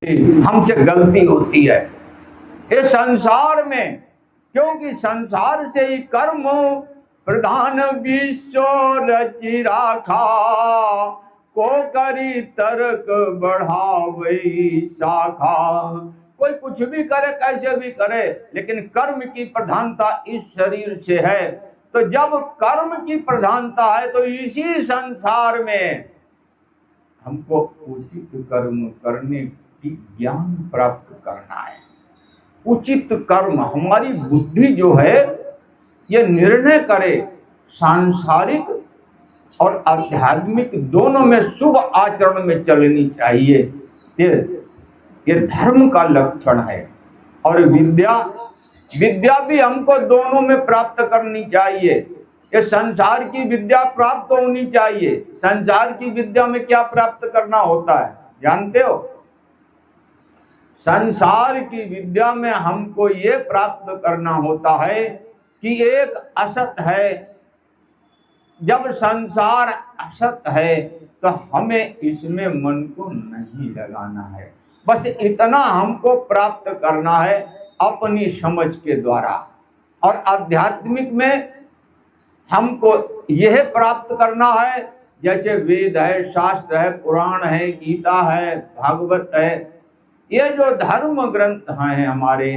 हमसे गलती होती है इस संसार में, क्योंकि संसार से ही कर्म प्रधान विश्व रचि राखा, को करी तर्क बढ़ावई शाखा। कोई कुछ भी करे, कैसे भी करे, लेकिन कर्म की प्रधानता इस शरीर से है। तो जब कर्म की प्रधानता है तो इसी संसार में हमको उचित कर्म करने की ज्ञान प्राप्त करना है। उचित कर्म, हमारी बुद्धि जो है ये निर्णय करे सांसारिक और आध्यात्मिक दोनों में शुभ आचरण में चलनी चाहिए। ये धर्म का लक्षण है। और विद्या भी हमको दोनों में प्राप्त करनी चाहिए। ये संसार की विद्या प्राप्त होनी चाहिए। संसार की विद्या में क्या प्राप्त करना होता है जानते हो? संसार की विद्या में हमको ये प्राप्त करना होता है कि एक असत है। जब संसार असत है तो हमें इसमें मन को नहीं लगाना है। बस इतना हमको प्राप्त करना है अपनी समझ के द्वारा। और आध्यात्मिक में हमको यह प्राप्त करना है, जैसे वेद है, शास्त्र है, पुराण है, गीता है, भागवत है, ये जो धर्म ग्रंथ हैं हमारे,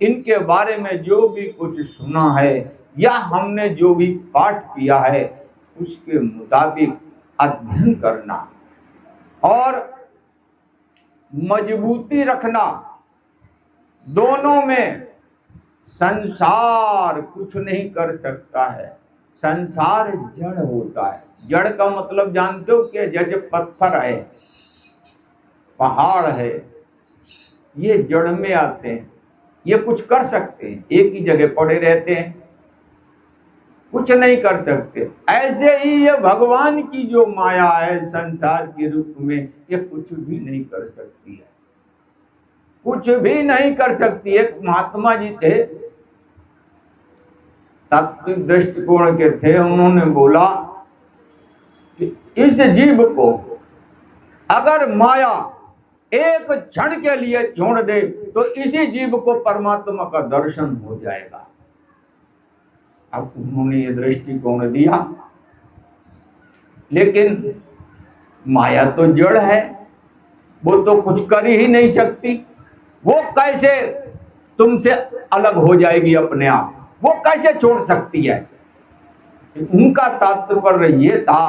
इनके बारे में जो भी कुछ सुना है या हमने जो भी पाठ किया है उसके मुताबिक अध्ययन करना और मजबूती रखना। दोनों में संसार कुछ नहीं कर सकता है। संसार जड़ होता है। जड़ का मतलब जानते हो कि जैसे पत्थर है, पहाड़ है, ये जड़ में आते हैं, ये कुछ कर सकते हैं? एक ही जगह पड़े रहते हैं, कुछ नहीं कर सकते। ऐसे ही ये भगवान की जो माया है संसार के रूप में, ये कुछ भी नहीं कर सकती है, कुछ भी नहीं कर सकती। एक महात्मा जी थे, तात्विक दृष्टिकोण के थे, उन्होंने बोला कि इस जीव को अगर माया एक क्षण के लिए छोड़ दे तो इसी जीव को परमात्मा का दर्शन हो जाएगा। अब उन्होंने ये दृष्टिकोण दिया, लेकिन माया तो जड़ है, वो तो कुछ कर ही नहीं सकती। वो कैसे तुमसे अलग हो जाएगी अपने आप? वो कैसे छोड़ सकती है? उनका तात्पर्य ये था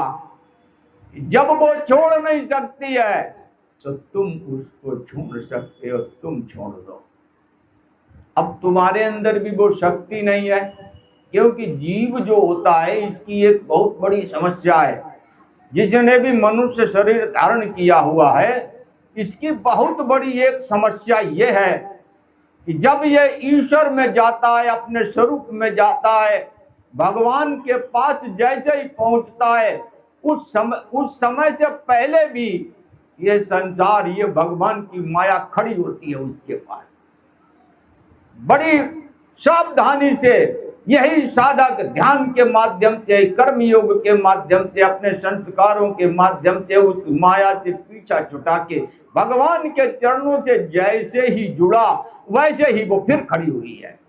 कि जब वो छोड़ नहीं सकती है तो तुम उसको छोड़ सकते हो, तुम छोड़ दो। अब तुम्हारे अंदर भी वो शक्ति नहीं है, क्योंकि जीव जो होता है इसकी एक बहुत बड़ी समस्या है। जिसने भी मनुष्य शरीर धारण किया हुआ है, इसकी बहुत बड़ी एक समस्या ये है कि जब ये ईश्वर में जाता है, अपने स्वरूप में जाता है, भगवान के पास जैसे ही पहुंचता है, उस समय से पहले भी ये संसार, ये भगवान की माया खड़ी होती है उसके पास। बड़ी सावधानी से यही साधक ध्यान के माध्यम से, कर्म योग के माध्यम से, अपने संस्कारों के माध्यम से उस माया से पीछा छुटा के भगवान के चरणों से जैसे ही जुड़ा, वैसे ही वो फिर खड़ी हुई है।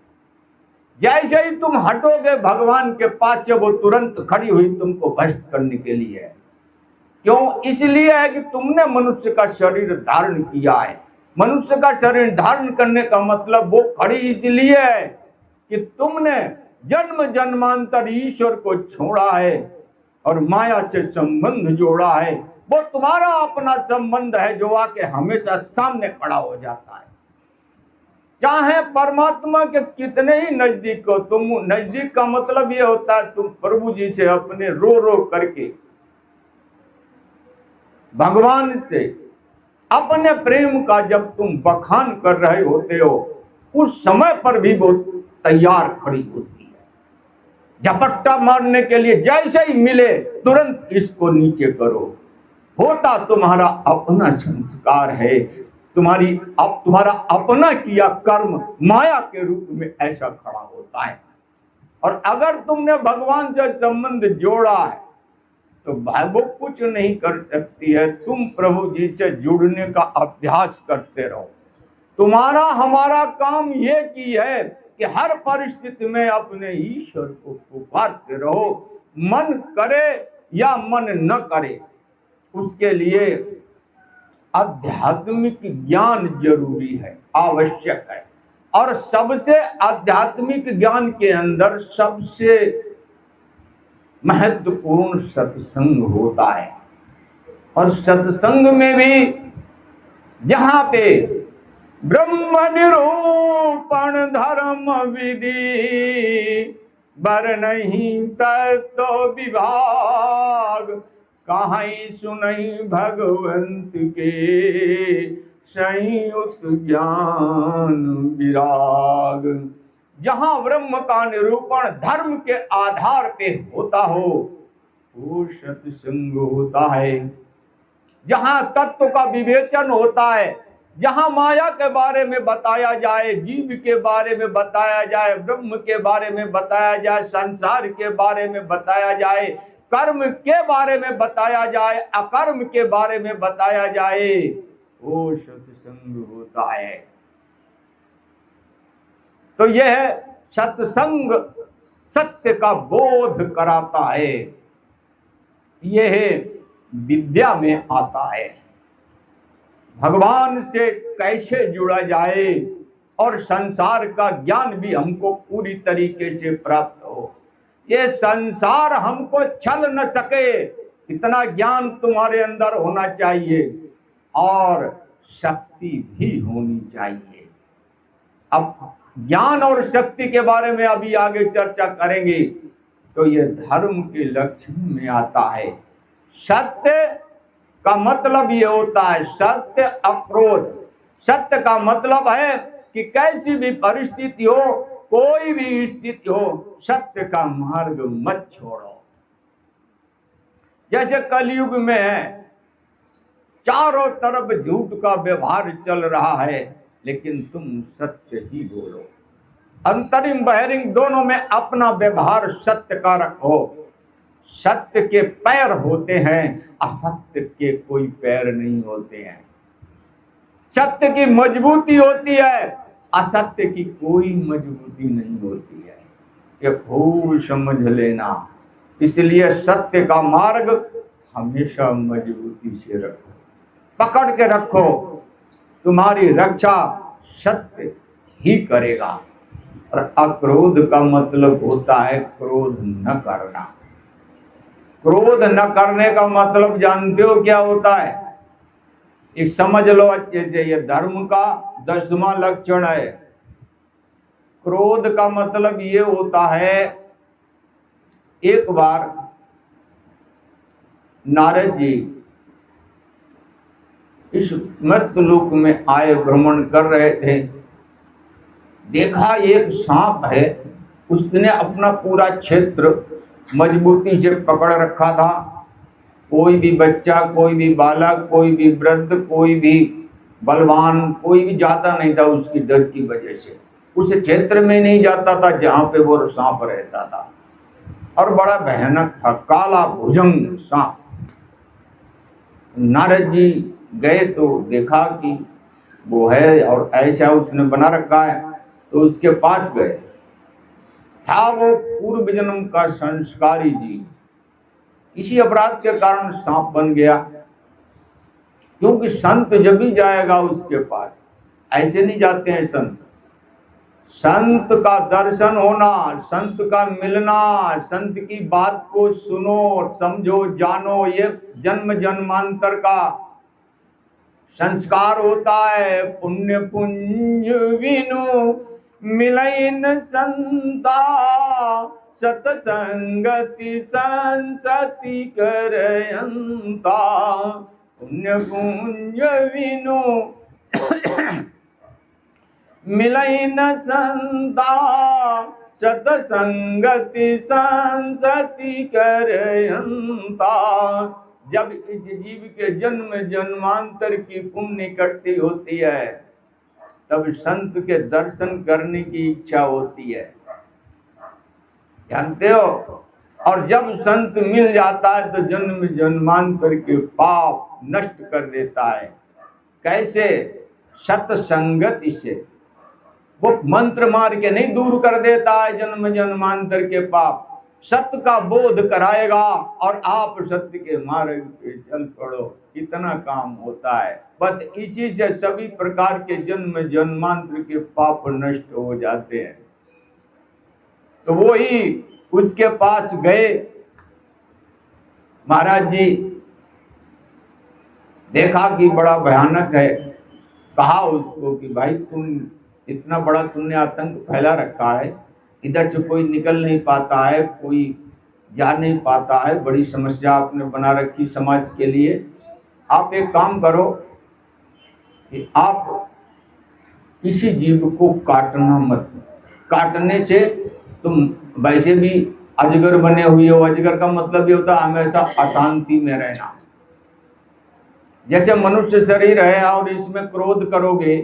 जैसे ही तुम हटोगे भगवान के पास से, वो तुरंत खड़ी हुई तुमको भ्रष्ट करने के लिए। क्यों? इसलिए है कि तुमने मनुष्य का शरीर धारण किया है। मनुष्य का शरीर धारण करने का मतलब वो खड़ी इसलिए है कि तुमने जन्म जन्मांतर ईश्वर को छोड़ा है और माया से संबंध जोड़ा है। वो तुम्हारा अपना संबंध है जो आके हमेशा सामने खड़ा हो जाता है। चाहे परमात्मा के कितने ही नजदीक हो तुम, नजदीक का मतलब ये होता है तुम प्रभु जी से अपने रो रो करके भगवान से अपने प्रेम का जब तुम बखान कर रहे होते हो, उस समय पर भी वो तैयार खड़ी होती है झपट्टा मारने के लिए। जैसे ही मिले तुरंत इसको नीचे करो। होता तुम्हारा अपना संस्कार है, तुम्हारा अपना किया कर्म माया के रूप में ऐसा खड़ा होता है। और अगर तुमने भगवान से संबंध जोड़ा है तो भाई वो कुछ नहीं कर सकती है। तुम प्रभु जी से जुड़ने का अभ्यास करते रहो। तुम्हारा हमारा काम ये की है कि हर परिस्थिति में अपने ईश्वर को पुकारते रहो, मन करे या मन न करे। उसके लिए आध्यात्मिक ज्ञान जरूरी है, आवश्यक है। और सबसे आध्यात्मिक ज्ञान के अंदर सबसे महत्वपूर्ण सत्संग होता है। और सत्संग में भी जहां पे ब्रह्म निरूपण धर्म विधि बर नहीं तत्व विभाग, कहीं सुनई भगवंत के संयुक्त ज्ञान विराग। जहां ब्रह्म का निरूपण धर्म के आधार पे होता हो वो सत्संग होता है। जहां तत्व का विवेचन होता है, जहां माया के बारे में बताया जाए, जीव के बारे में बताया जाए, ब्रह्म के बारे में बताया जाए, संसार के बारे में बताया जाए, कर्म के बारे में बताया जाए, अकर्म के बारे में बताया जाए, वो सत्संग होता है। तो यह सत्संग सत्य का बोध कराता है। यह विद्या में आता है। भगवान से कैसे जुड़ा जाए और संसार का ज्ञान भी हमको पूरी तरीके से प्राप्त हो। ये संसार हमको छल न सके, इतना ज्ञान तुम्हारे अंदर होना चाहिए और शक्ति भी होनी चाहिए। अब ज्ञान और शक्ति के बारे में अभी आगे चर्चा करेंगे। तो ये धर्म के लक्षण में आता है। सत्य का मतलब ये होता है सत्य अक्रोध। सत्य का मतलब है कि कैसी भी परिस्थिति हो, कोई भी स्थिति हो, सत्य का मार्ग मत छोड़ो। जैसे कलयुग में है, चारों तरफ झूठ का व्यवहार चल रहा है, लेकिन तुम सत्य ही बोलो। अंतरिम बहिरिंग दोनों में अपना व्यवहार सत्य का रखो। सत्य के पैर होते हैं, असत्य के कोई पैर नहीं होते हैं। सत्य की मजबूती होती है, असत्य की कोई मजबूती नहीं होती है। ये खूब समझ लेना। इसलिए सत्य का मार्ग हमेशा मजबूती से रखो, पकड़ के रखो। तुम्हारी रक्षा सत्य ही करेगा। और अक्रोध का मतलब होता है क्रोध न करना। क्रोध न करने का मतलब जानते हो क्या होता है? एक समझ लो अच्छे से, ये धर्म का 10वां लक्षण है। क्रोध का मतलब ये होता है, एक बार नारद जी इस मर्त्यलोक में आए, भ्रमण कर रहे थे। देखा एक सांप है, उसने अपना पूरा क्षेत्र मजबूती से पकड़ रखा था। कोई भी बच्चा, कोई भी बालक, कोई भी वृद्ध, कोई भी बलवान, कोई भी जाता नहीं था उसकी डर की वजह से। उस क्षेत्र में नहीं जाता था जहां पे वो सांप रहता था। और बड़ा भयानक था, काला भुजंग सांप। नारद जी गए तो देखा कि वो है और ऐसा उसने बना रखा है, तो उसके पास गए। था वो पूर्व जन्म का संस्कारी जी, इसी अपराध के कारण सांप बन गया। क्योंकि संत जब भी जाएगा उसके पास, ऐसे नहीं जाते हैं संत। संत का दर्शन होना, संत का मिलना, संत की बात को सुनो, समझो, जानो, ये जन्म जन्मांतर का संस्कार होता है। पुण्य पुंज विनु मिलन संता, सतसंगति संसति करयंता। पुण्य पुंज विनु मिलन संता, सतसंगति संसति करयंता। जब इस जीव के जन्म जन्मांतर की पुण्य इकट्ठी होती है, तब संत के दर्शन करने की इच्छा होती है, जानते हो। और जब संत मिल जाता है तो जन्म जन्मांतर के पाप नष्ट कर देता है। कैसे? सत्संगत से। वो मंत्र मार के नहीं दूर कर देता है जन्म जन्मांतर के पाप, सत्य का बोध कराएगा और आप सत्य के मार्ग पे चल पड़ो, इतना काम होता है। बस इसी से सभी प्रकार के जन्म जन्मांतर के पाप नष्ट हो जाते हैं। तो वो ही उसके पास गए महाराज जी, देखा कि बड़ा भयानक है। कहा उसको कि भाई तुम इतना बड़ा तुमने आतंक फैला रखा है, इधर से कोई निकल नहीं पाता है, कोई जा नहीं पाता है, बड़ी समस्या आपने बना रखी समाज के लिए। आप एक काम करो कि आप किसी जीव को काटना मत। काटने से तुम वैसे भी अजगर बने हुए हो। अजगर का मतलब ये होता है हमेशा अशांति में रहना। जैसे मनुष्य शरीर है और इसमें क्रोध करोगे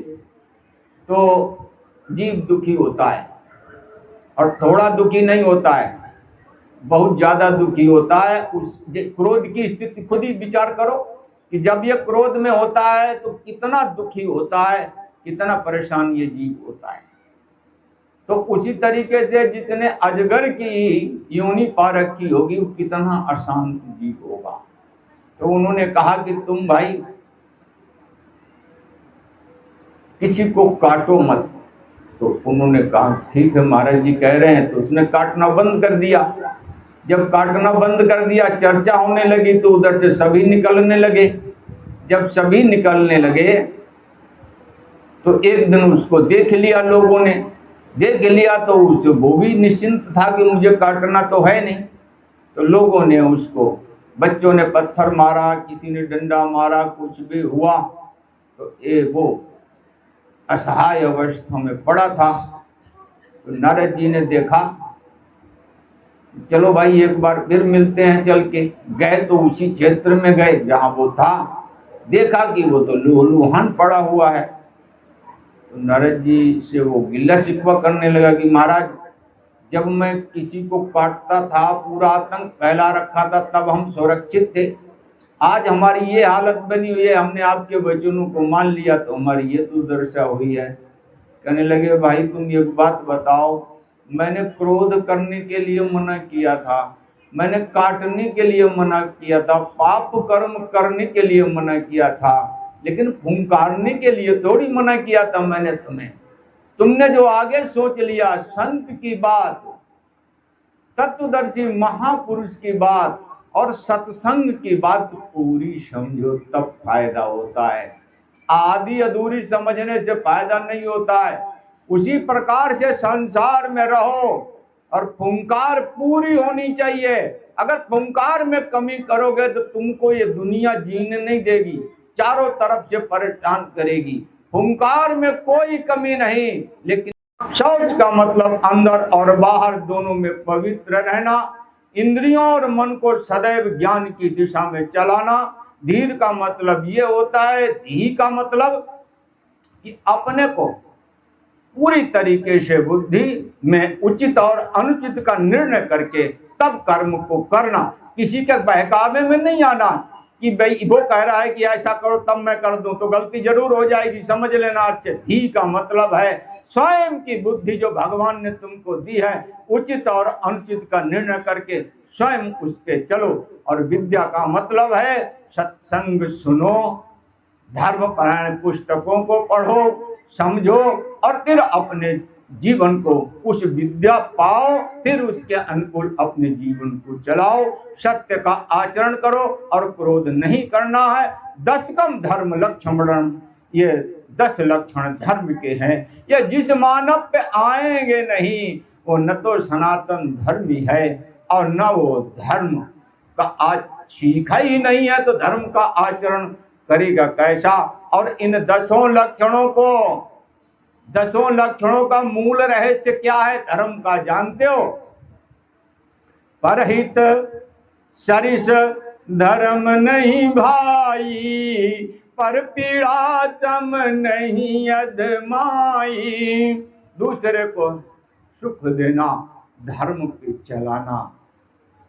तो जीव दुखी होता है, और थोड़ा दुखी नहीं होता है, बहुत ज्यादा दुखी होता है। उस क्रोध की स्थिति खुद ही विचार करो कि जब ये क्रोध में होता है तो कितना दुखी होता है, कितना परेशान ये जीव होता है। तो उसी तरीके से जिसने अजगर की योनि पा रखी होगी वो कितना अशांत जीव होगा। तो उन्होंने कहा कि तुम भाई किसी को काटो मत। तो उन्होंने कहा ठीक है महाराज जी कह रहे हैं। तो उसने काटना बंद कर दिया। जब काटना बंद कर दिया, चर्चा होने लगी तो उधर से सभी निकलने लगे। जब सभी निकलने लगे तो एक दिन उसको देख लिया लोगों ने। देख लिया तो वो भी निश्चिंत था कि मुझे काटना तो है नहीं। तो लोगों ने उसको, बच्चों ने पत्थर मारा, किसी ने डंडा मारा, कुछ भी हुआ। तो वो असहाय अवस्था में पड़ा था। तो नारद जी ने देखा, चलो भाई एक बार फिर मिलते हैं चल के। गए तो उसी क्षेत्र में गए जहां वो था। देखा कि वो तो लूहन पड़ा हुआ है। तो नारद जी से वो गिल्ला शिकवा करने लगा कि महाराज जब मैं किसी को काटता था, पूरा आतंक फैला रखा था, तब हम सुरक्षित थे। आज हमारी ये हालत बनी हुई है, हमने आपके वचनों को मान लिया तो हमारी ये दुर्दशा हुई है। कहने लगे भाई तुम एक बात बताओ, मैंने क्रोध करने के लिए मना किया था, मैंने काटने के लिए मना किया था, पाप कर्म करने के लिए मना किया था, लेकिन फुंकारने के लिए थोड़ी मना किया था मैंने तुम्हें। तुमने जो आगे सोच लिया, संत की बात, तत्वदर्शी महापुरुष की बात और सत्संग की बात पूरी समझो तब फायदा होता है। आधी अधूरी समझने से फायदा नहीं होता है। उसी प्रकार से संसार में रहो और फुंकार पूरी होनी चाहिए। अगर फुंकार में कमी करोगे तो तुमको ये दुनिया जीने नहीं देगी, चारों तरफ से परेशान करेगी। फुंकार में कोई कमी नहीं, लेकिन शौच का मतलब अंदर और बाहर दोनों में पवित्र रहना। इंद्रियों और मन को सदैव ज्ञान की दिशा में चलाना। धीर का मतलब ये होता है, धी का मतलब कि अपने को पूरी तरीके से बुद्धि में उचित और अनुचित का निर्णय करके तब कर्म को करना। किसी के बहकावे में नहीं आना कि भाई वो कह रहा है कि ऐसा करो तब मैं कर दूं, तो गलती जरूर हो जाएगी, समझ लेना। अच्छे धी का मतलब है स्वयं की बुद्धि जो भगवान ने तुमको दी है, उचित और अनुचित का निर्णय करके स्वयं उस पे चलो। और विद्या का मतलब है सत्संग सुनो, धर्मपरायण पुस्तकों को पढ़ो, समझो और फिर अपने जीवन को उस विद्या पाओ, फिर उसके अनुकूल अपने जीवन को चलाओ। सत्य का आचरण करो और क्रोध नहीं करना है। 10 कम धर्म लक्षण, ये 10 लक्षण धर्म के हैं। ये जिस मानव पे आएंगे नहीं वो न तो सनातन धर्मी है और न वो धर्म का आज सीखा ही नहीं है, तो धर्म का आचरण करेगा कैसा। और इन 10 लक्षणों को, 10 लक्षणों का मूल रहस्य क्या है धर्म का जानते हो? परहित सरिस धर्म नहीं भाई, पर पीड़ा सम नहीं अधमाई। दूसरे को सुख देना, धर्म पे चलाना।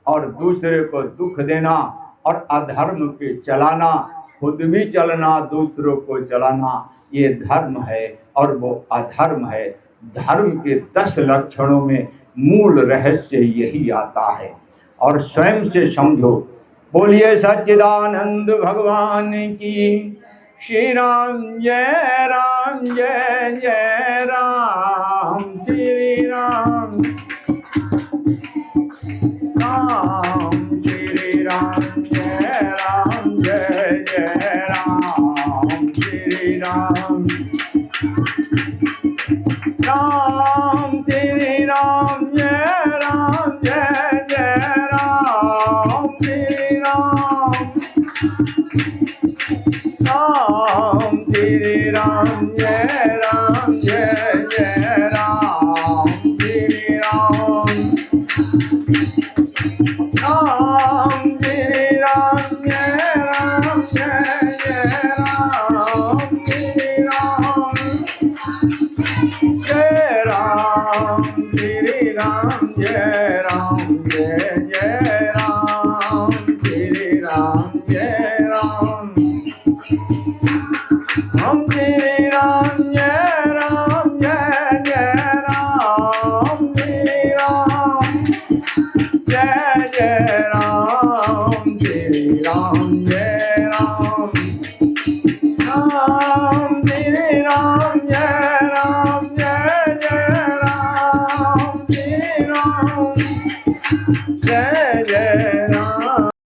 और दूसरे को दुख देना और अधर्म पे चलाना, खुद भी चलना दूसरों को चलाना, ये धर्म है और वो अधर्म है। धर्म के 10 लक्षणों में मूल रहस्य यही आता है। और स्वयं से समझो। बोलिए सच्चिदानंद भगवान की। श्री राम जय जय राम, श्री राम राम, श्री राम जय जय राम, श्री राम राम, श्री राम जय जय राम, श्री राम राम, श्री राम जय जय राम, श्री राम राम, श्री राम जय जय राम, श्री राम जय राम, श्री राम जय जय राम, श्री राम जय राम, हम श्री राम जय जय राम, श्री राम जय जय